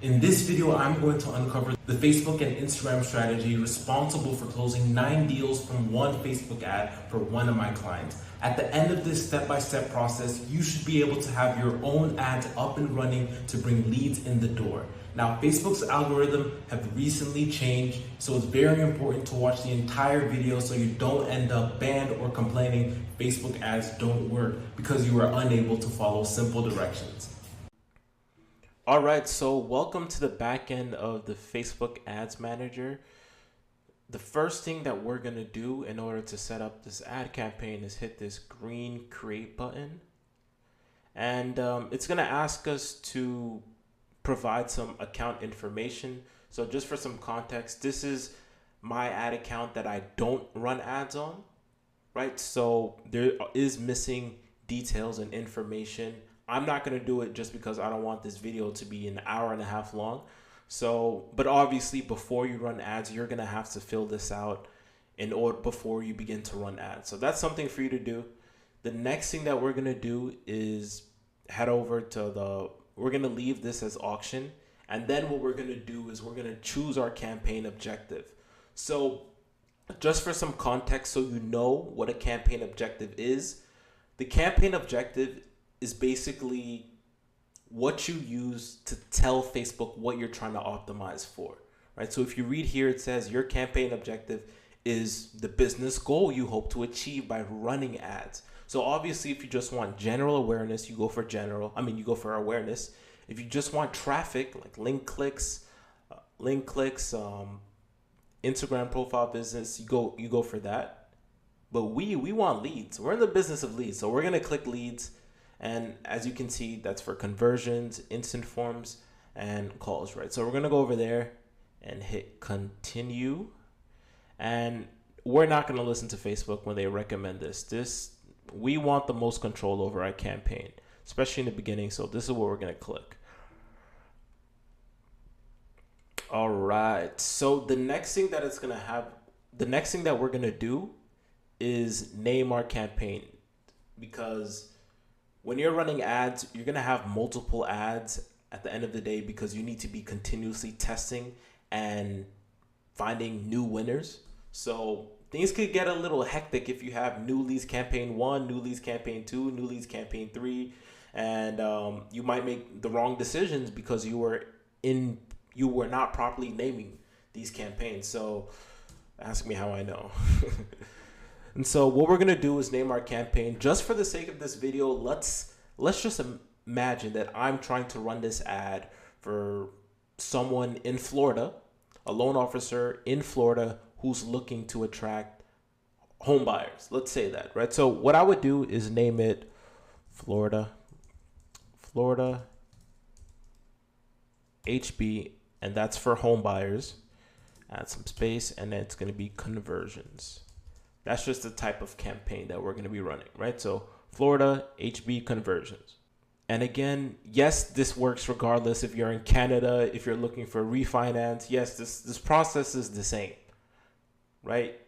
In this video, I'm going to uncover the Facebook and Instagram strategy responsible for closing 9 deals from one Facebook ad for one of my clients. At the end of this step-by-step process, you should be able to have your own ads up and running to bring leads in the door. Now, Facebook's algorithm have recently changed, so it's very important to watch the entire video so you don't end up banned or complaining Facebook ads don't work because you are unable to follow simple directions. All right, so welcome to the back end of the Facebook Ads Manager. The first thing that we're gonna do in order to set up this ad campaign is hit this green create button. And it's gonna ask us to provide some account information. So just for some context, this is my ad account that I don't run ads on, right? So there is missing details and information. I'm not going to do it just because I don't want this video to be an hour and a half long. So, but obviously before you run ads, you're going to have to fill this out in order before you begin to run ads. So that's something for you to do. The next thing that we're going to do is head over to we're going to leave this as auction. And then what we're going to do is we're going to choose our campaign objective. So just for some context, so you know what a campaign objective is, the campaign objective is basically what you use to tell Facebook what you're trying to optimize for, right? So if you read here, it says your campaign objective is the business goal you hope to achieve by running ads. So obviously, if you just want general awareness, you go for awareness. If you just want traffic, like link clicks, Instagram profile business, you go for that. But we want leads. We're in the business of leads, so we're gonna click leads. And as you can see, that's for conversions, instant forms, and calls, right? So we're going to go over there and hit continue. And we're not going to listen to Facebook when they recommend this. We want the most control over our campaign, especially in the beginning. So this is what we're going to click. All right. So the next thing that we're going to do is name our campaign, because when you're running ads, you're going to have multiple ads at the end of the day because you need to be continuously testing and finding new winners. So things could get a little hectic if you have new leads campaign 1, new leads campaign 2, new leads campaign 3, and you might make the wrong decisions because you were not properly naming these campaigns. So ask me how I know. And so what we're going to do is name our campaign. Just for the sake of this video, let's just imagine that I'm trying to run this ad for someone in Florida, a loan officer in Florida who's looking to attract home buyers. Let's say that, right? So what I would do is name it Florida HB, and that's for home buyers. Add some space, and then it's going to be conversions. That's just the type of campaign that we're going to be running, right? So Florida HB conversions. And again, yes, this works regardless if you're in Canada, if you're looking for refinance. Yes, this process is the same, right?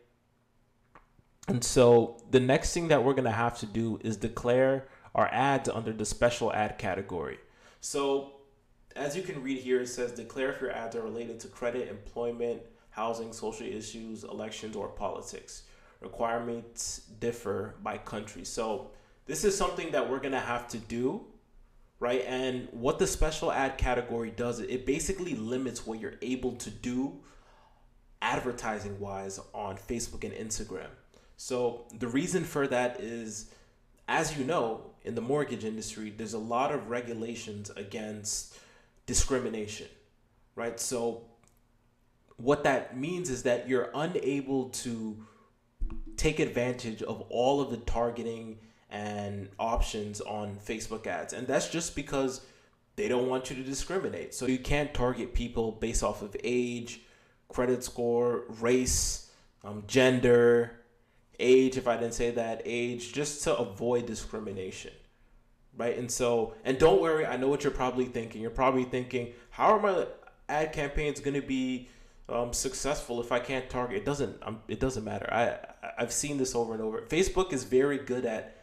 And so the next thing that we're going to have to do is declare our ads under the special ad category. So as you can read here, it says declare if your ads are related to credit, employment, housing, social issues, elections, or politics. Requirements differ by country. So this is something that we're going to have to do, right? And what the special ad category does, it basically limits what you're able to do advertising wise on Facebook and Instagram. So the reason for that is, as you know, in the mortgage industry, there's a lot of regulations against discrimination, right? So what that means is that you're unable to take advantage of all of the targeting and options on Facebook ads. And that's just because they don't want you to discriminate. So you can't target people based off of age, credit score, race, gender, age, if I didn't say that, age, just to avoid discrimination, right? And so, and don't worry, I know what you're probably thinking. You're probably thinking, how are my ad campaigns going to be successful if I can't target? It doesn't matter. I've seen this over and over. Facebook is very good at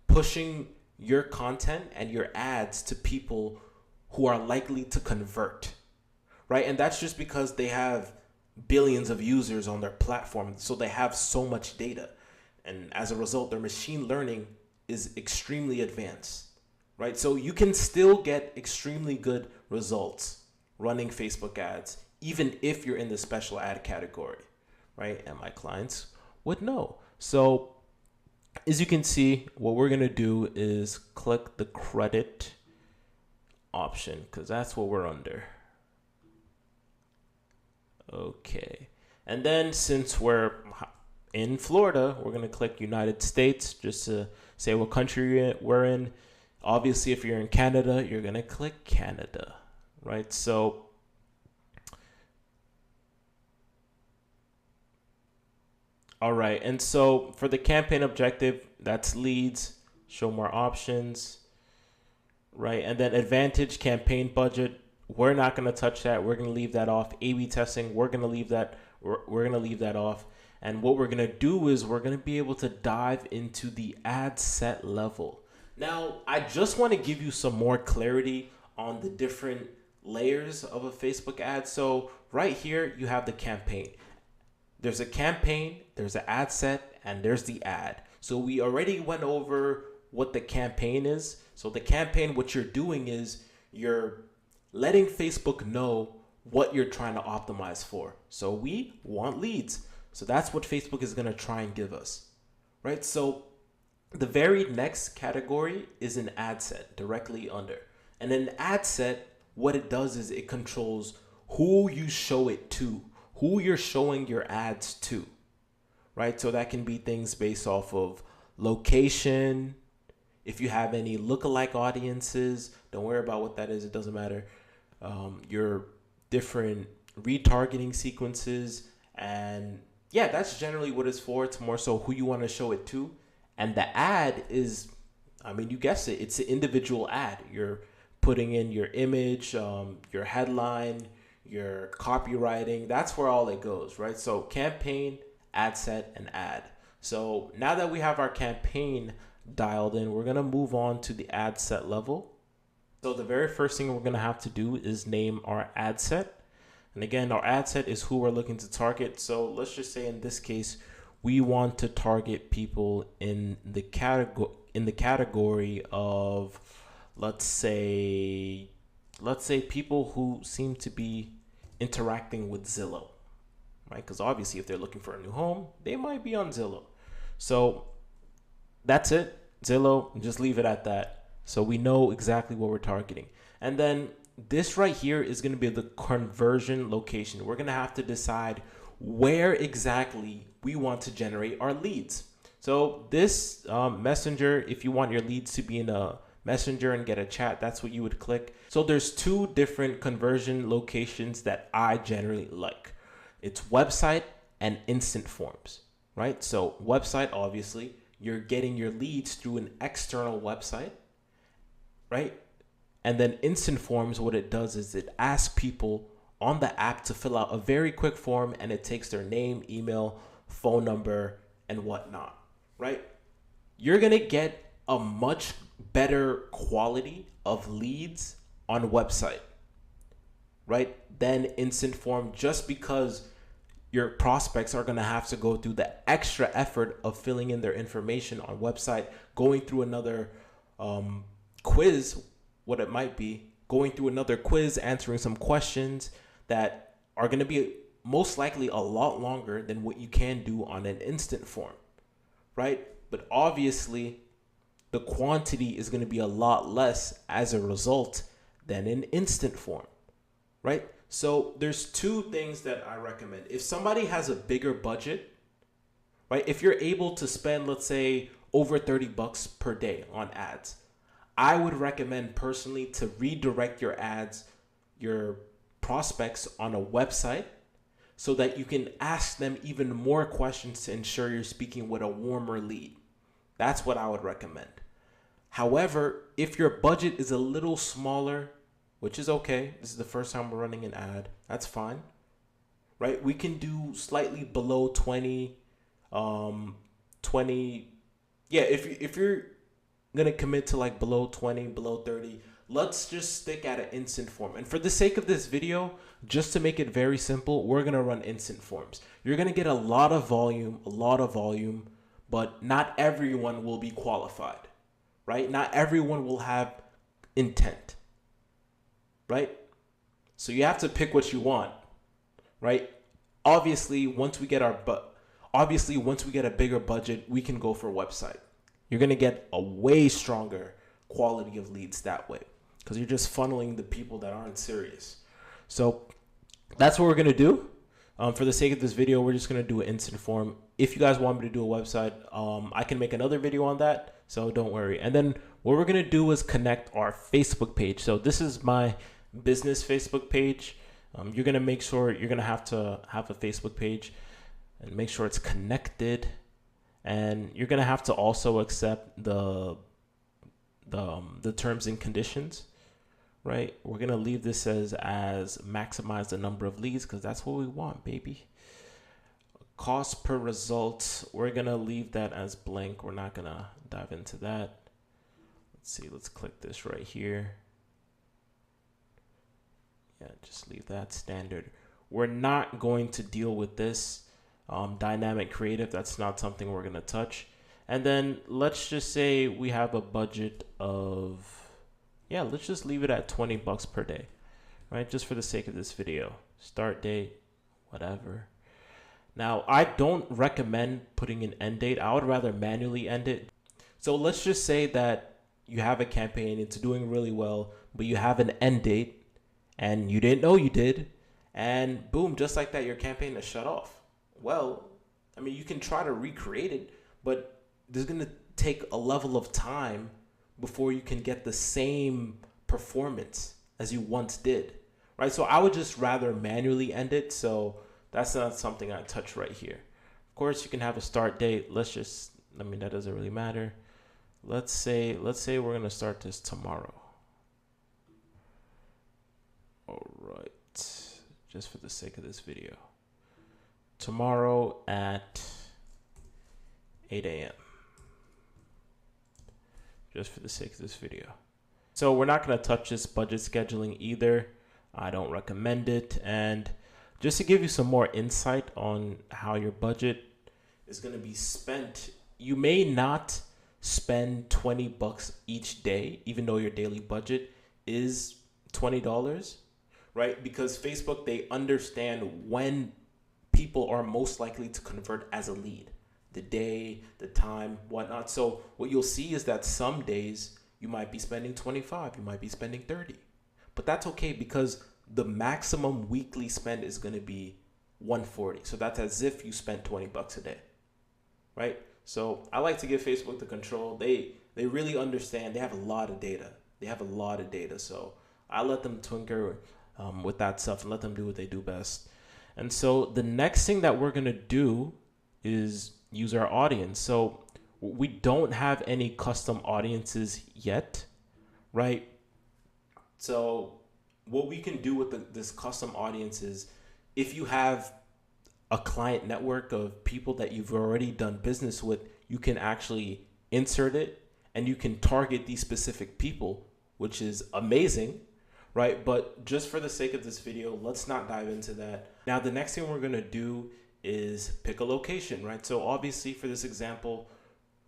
pushing your content and your ads to people who are likely to convert, right? And that's just because they have billions of users on their platform. So they have so much data. And as a result, their machine learning is extremely advanced, right? So you can still get extremely good results running Facebook ads, even if you're in the special ad category, right? And my clients would know. So as you can see, what we're going to do is click the credit option because that's what we're under. Okay. And then since we're in Florida, we're going to click United States just to say what country we're in. Obviously, if you're in Canada, you're going to click Canada, right? So all right. And so for the campaign objective, that's leads, show more options, right? And then advantage campaign budget. We're not going to touch that. We're going to leave that off. A/B testing. We're going to leave that. We're going to leave that off. And what we're going to do is we're going to be able to dive into the ad set level. Now, I just want to give you some more clarity on the different layers of a Facebook ad. So right here, you have the campaign. There's a campaign, there's an ad set, and there's the ad. So we already went over what the campaign is. So the campaign, what you're doing is you're letting Facebook know what you're trying to optimize for. So we want leads. So that's what Facebook is going to try and give us, right? So the very next category is an ad set directly under. And an ad set, what it does is it controls who you show it to, who you're showing your ads to, right? So that can be things based off of location. If you have any lookalike audiences, don't worry about what that is. It doesn't matter. Your different retargeting sequences. And yeah, that's generally what it's for. It's more so who you want to show it to. And the ad is, I mean, you guessed it. It's an individual ad. You're putting in your image, your headline, your copywriting. That's where all it goes, right? So campaign, ad set, and ad. So now that we have our campaign dialed in, we're going to move on to the ad set level. So the very first thing we're going to have to do is name our ad set. And again, our ad set is who we're looking to target. So let's just say in this case, we want to target people in the category of, let's say people who seem to be interacting with Zillow, right? Because obviously if they're looking for a new home, they might be on Zillow. So that's it. Zillow, just leave it at that. So we know exactly what we're targeting. And then this right here is going to be the conversion location. We're going to have to decide where exactly we want to generate our leads. So this messenger, if you want your leads to be in a messenger and get a chat, that's what you would click. So there's two different conversion locations that I generally like. It's website and instant forms, right? So website, obviously, you're getting your leads through an external website, right? And then instant forms, what it does is it asks people on the app to fill out a very quick form, and it takes their name, email, phone number, and whatnot, right? You're going to get a much better quality of leads on website, right, than instant form, just because your prospects are going to have to go through the extra effort of filling in their information on website, going through another quiz, what it might be, going through another quiz, answering some questions that are going to be most likely a lot longer than what you can do on an instant form, right? But obviously, the quantity is going to be a lot less as a result than in instant form, right? So there's two things that I recommend. If somebody has a bigger budget, right? If you're able to spend, let's say, over $30 per day on ads, I would recommend personally to redirect your ads, your prospects on a website so that you can ask them even more questions to ensure you're speaking with a warmer lead. That's what I would recommend. However, if your budget is a little smaller, which is okay, this is the first time we're running an ad, that's fine, right? We can do slightly below 20, yeah, if you're gonna commit to like below 20, below 30, let's just stick at an instant form. And for the sake of this video, just to make it very simple, we're going to run instant forms. You're going to get a lot of volume, but not everyone will be qualified, right? Not everyone will have intent, right? So you have to pick what you want, right? Obviously, once we get a bigger budget, we can go for a website. You're going to get a way stronger quality of leads that way, because you're just funneling the people that aren't serious. So that's what we're going to do. For the sake of this video, we're just going to do an instant form. If you guys want me to do a website, I can make another video on that, so don't worry. And then what we're going to do is connect our Facebook page. So this is my business Facebook page. You're going to make sure you're going to have a Facebook page and make sure it's connected. And you're going to have to also accept the terms and conditions, right? We're going to leave this as maximize the number of leads, because that's what we want, baby. Cost per result, we're going to leave that as blank. We're not going to dive into that. Let's see, let's click this right here. Yeah, just leave that standard. We're not going to deal with this dynamic creative. That's not something we're going to touch. And then let's just say we have a budget of, let's just leave it at $20 per day, right? Just for the sake of this video. Start date, whatever. Now, I don't recommend putting an end date. I would rather manually end it. So let's just say that you have a campaign, it's doing really well, but you have an end date and you didn't know you did. And boom, just like that, your campaign is shut off. Well, I mean, you can try to recreate it, but there's going to take a level of time before you can get the same performance as you once did, right? So I would just rather manually end it. So that's not something I touch right here. Of course, you can have a start date. That doesn't really matter. Let's say we're going to start this tomorrow. All right. Just for the sake of this video. Tomorrow at 8 a.m. Just for the sake of this video. So we're not going to touch this budget scheduling either. I don't recommend it. And just to give you some more insight on how your budget is going to be spent, you may not spend $20 each day, even though your daily budget is $20, right? Because Facebook, they understand when people are most likely to convert as a lead. The day, the time, whatnot. So what you'll see is that some days you might be spending 25, you might be spending 30, but that's okay, because the maximum weekly spend is going to be 140. So that's as if you spent $20 a day, right? So I like to give Facebook the control. They really understand. They have a lot of data. So I let them tinker with that stuff and let them do what they do best. And so the next thing that we're going to do is use our audience. So we don't have any custom audiences yet, right? So what we can do with this custom audience is, if you have a client network of people that you've already done business with, you can actually insert it and you can target these specific people, which is amazing, right? But just for the sake of this video, let's not dive into that. Now, the next thing we're going to do is pick a location, right? So obviously for this example,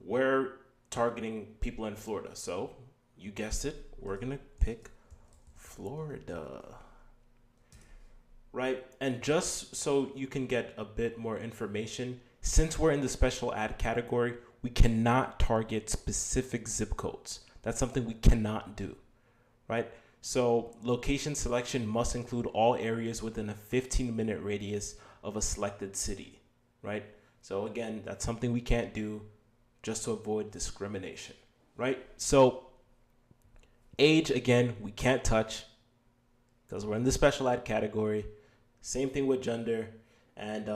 we're targeting people in Florida. So you guessed it, we're going to pick Florida, right? And just so you can get a bit more information, since we're in the special ad category, we cannot target specific zip codes. That's something we cannot do, right? So location selection must include all areas within a 15-minute radius of a selected city, right? So again, that's something we can't do, just to avoid discrimination, right? So age, again, we can't touch because we're in the special ad category. Same thing with gender. And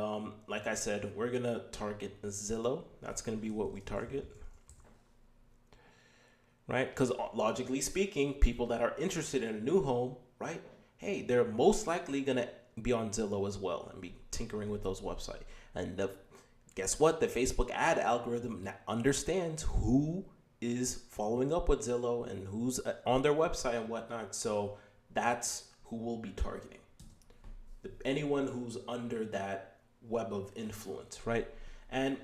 like I said, we're going to target Zillow. That's going to be what we target, right? Because logically speaking, people that are interested in a new home, right? Hey, they're most likely going to be on Zillow as well and be tinkering with those websites. And guess what? The Facebook ad algorithm understands who is following up with Zillow and who's on their website and whatnot. So that's who we'll be targeting. Anyone who's under that web of influence, right? And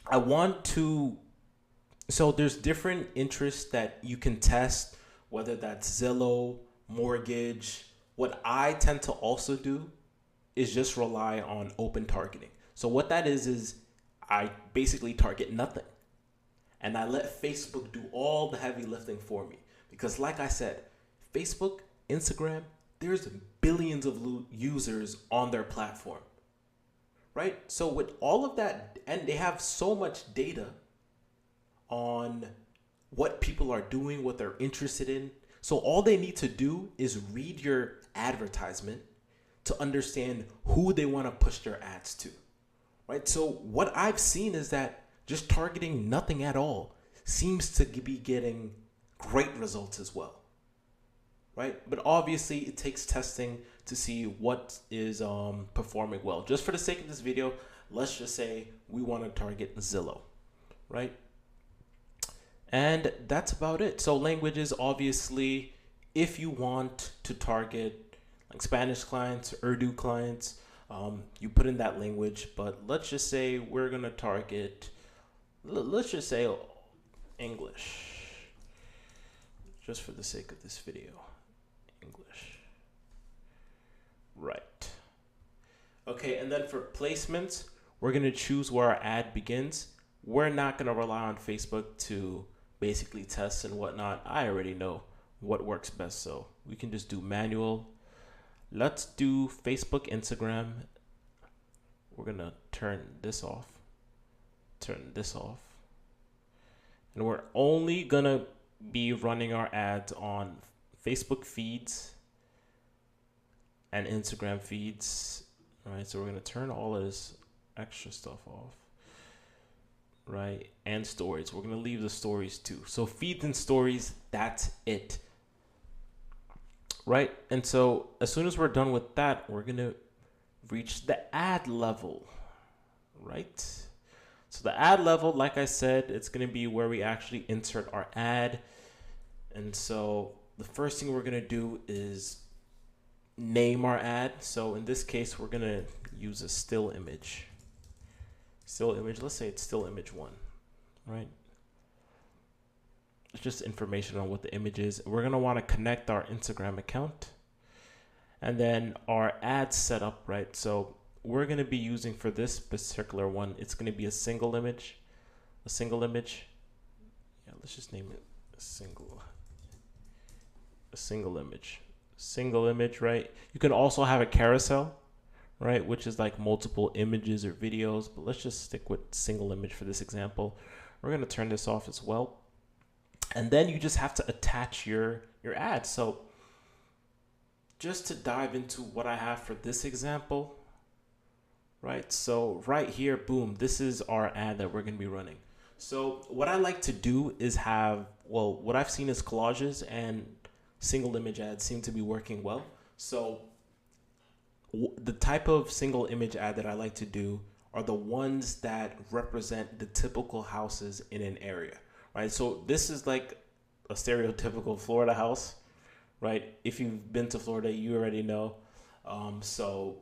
I want to, so there's different interests that you can test, whether that's Zillow, mortgage. What I tend to also do is just rely on open targeting. So what that is I basically target nothing. And I let Facebook do all the heavy lifting for me. Because like I said, Facebook, Instagram, there's billions of users on their platform, right? So with all of that, and they have so much data on what people are doing, what they're interested in. So all they need to do is read your advertisement to understand who they want to push their ads to, right? So what I've seen is that just targeting nothing at all seems to be getting great results as well, right? But obviously it takes testing to see what is performing well. Just for the sake of this video, let's just say we want to target Zillow, right? And that's about it. So languages, obviously, if you want to target like Spanish clients, Urdu clients, you put in that language. But let's just say we're going to target, let's just say English, just for the sake of this video. English. Right. Okay, and then for placements, we're going to choose where our ad begins. We're not going to rely on Facebook to basically test and whatnot. I already know what works best, so we can just do manual. Let's do Facebook, Instagram. We're going to turn this off. And we're only going to be running our ads on Facebook feeds and Instagram feeds. All right, so we're going to turn all of this extra stuff off. Right, and stories. We're going to leave the stories too. So feeds and stories, that's it. Right, and so as soon as we're done with that, we're going to reach the ad level. Right, so the ad level, like I said, it's going to be where we actually insert our ad. And so the first thing we're going to do is name our ad. So in this case, we're going to use a still image. Let's say it's still image 1, right? It's just information on what the image is. We're going to want to connect our Instagram account and then our ad setup, right? So we're going to be using for this particular one, it's going to be a single image. Yeah, let's just name it a single image, right? You can also have a carousel, right, which is like multiple images or videos, but let's just stick with single image for this example. We're going to turn this off as well. And then you just have to attach your ad. So just to dive into what I have for this example, right? So right here, boom, this is our ad that we're going to be running. So what I like to do is have, well, what I've seen is collages and single image ads seem to be working well. So the type of single image ad that I like to do are the ones that represent the typical houses in an area, right? So this is like a stereotypical Florida house, right? If you've been to Florida, you already know. So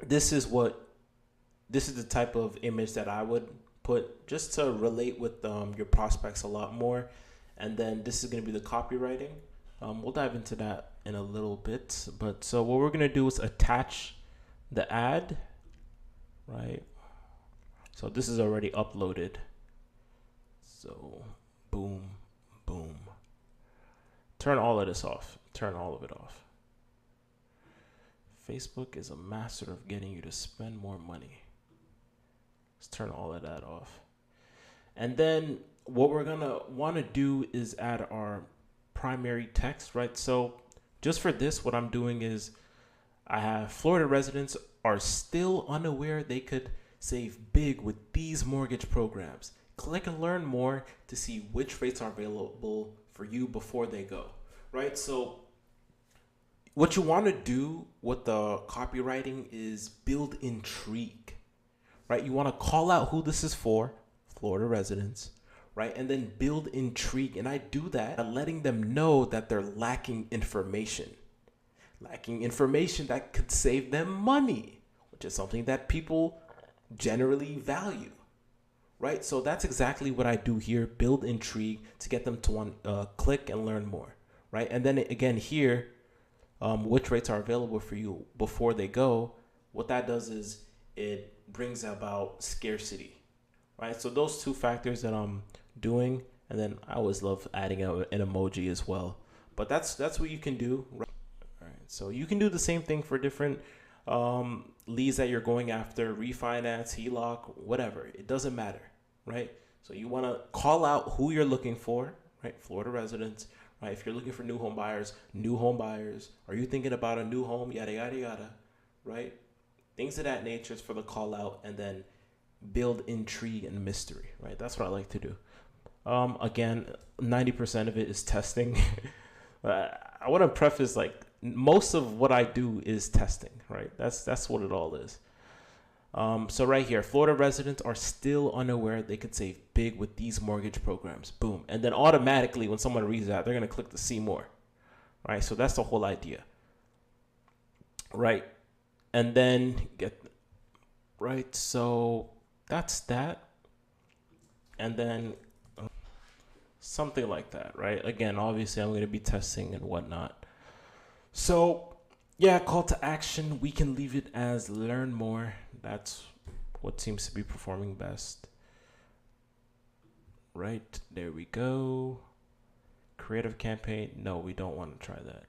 this is the type of image that I would put just to relate with your prospects a lot more. And then this is going to be the copywriting. We'll dive into that in a little bit, but so what we're going to do is attach the ad, right? So this is already uploaded. So boom, boom. Turn all of this off. Turn all of it off. Facebook is a master of getting you to spend more money. Let's turn all of that off. And then what we're going to want to do is add our primary text, right? So just for this, what I'm doing is I have Florida residents are still unaware they could save big with these mortgage programs. Click and learn more to see which rates are available for you before they go, right? So what you want to do with the copywriting is build intrigue, right? You want to call out who this is for, Florida residents, right? And then build intrigue. And I do that by letting them know that they're lacking information that could save them money, which is something that people generally value, right? So that's exactly what I do here. Build intrigue to get them to want click and learn more, right? And then again here, which rates are available for you before they go. What that does is it brings about scarcity, right? So those two factors that I'm doing, and then I always love adding an emoji as well. But that's what you can do, right? All right, so you can do the same thing for different leads that you're going after, refinance, HELOC, whatever. It doesn't matter, right? So you want to call out who you're looking for, right? Florida residents, right? If you're looking for new home buyers, are you thinking about a new home, yada, yada, yada, right? Things of that nature is for the call out, and then build intrigue and mystery, right? That's what I like to do. Again, 90% of it is testing. I want to preface, like, most of what I do is testing, right? That's what it all is. So right here, Florida residents are still unaware they could save big with these mortgage programs. Boom. And then automatically when someone reads that, they're going to click to see more, right? So that's the whole idea, right? And then right. So that's that. And then something like that, right? Again, obviously I'm going to be testing and whatnot. So yeah, call to action, we can leave it as learn more. That's what seems to be performing best. Right, there we go. Creative campaign. No, we don't want to try that.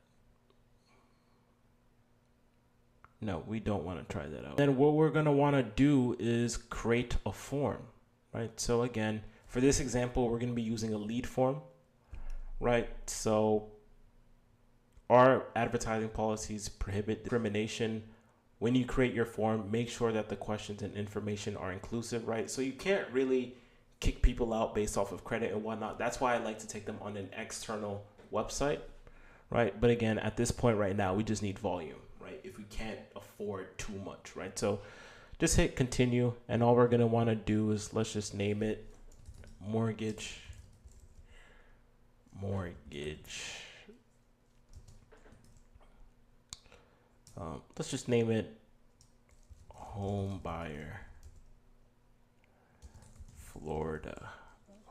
No, we don't want to try that out. Then what we're going to want to do is create a form, right? So again, for this example, we're going to be using a lead form, right? So our advertising policies prohibit discrimination. When you create your form, make sure that the questions and information are inclusive, right? So you can't really kick people out based off of credit and whatnot. That's why I like to take them on an external website, right? But again, at this point right now, we just need volume, right? If we can't afford too much, right? So just hit continue, and all we're gonna wanna do is, let's just name it mortgage. Let's just name it home buyer Florida.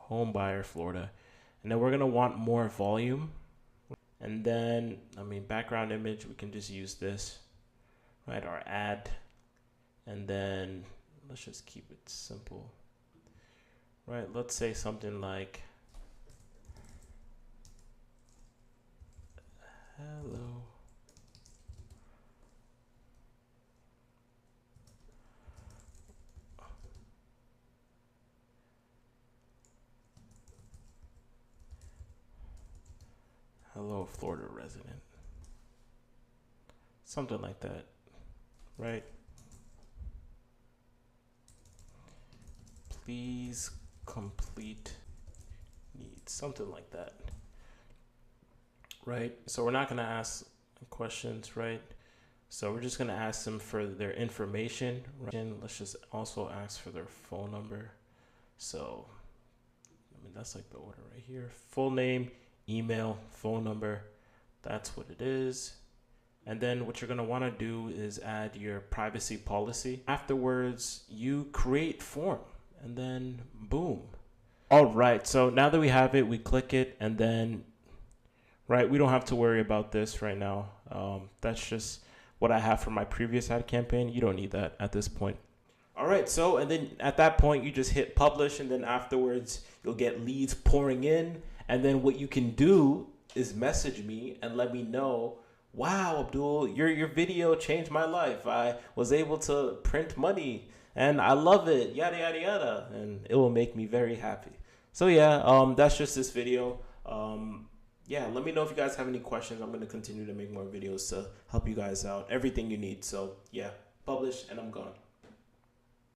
And then we're going to want more volume. And then, background image, we can just use this, right? Our ad. And then let's just keep it simple, right? Let's say something like, hello. Hello, Florida resident. Something like that, right? Please complete needs, something like that, right? So we're not going to ask questions, right? So we're just going to ask them for their information, right? Let's just also ask for their phone number. So, that's like the order right here. Full name, email, phone number, that's what it is. And then what you're going to want to do is add your privacy policy. Afterwards, you create form, and then boom. All right, so now that we have it, we click it, and then, right, we don't have to worry about this right now. That's just what I have for my previous ad campaign. You don't need that at this point. All right, so, and then at that point, you just hit publish, and then afterwards, you'll get leads pouring in. And then what you can do is message me and let me know, wow, Abdul, your video changed my life. I was able to print money and I love it, yada, yada, yada. And it will make me very happy. So yeah, that's just this video. Yeah, let me know if you guys have any questions. I'm going to continue to make more videos to help you guys out. Everything you need. So yeah, publish and I'm gone.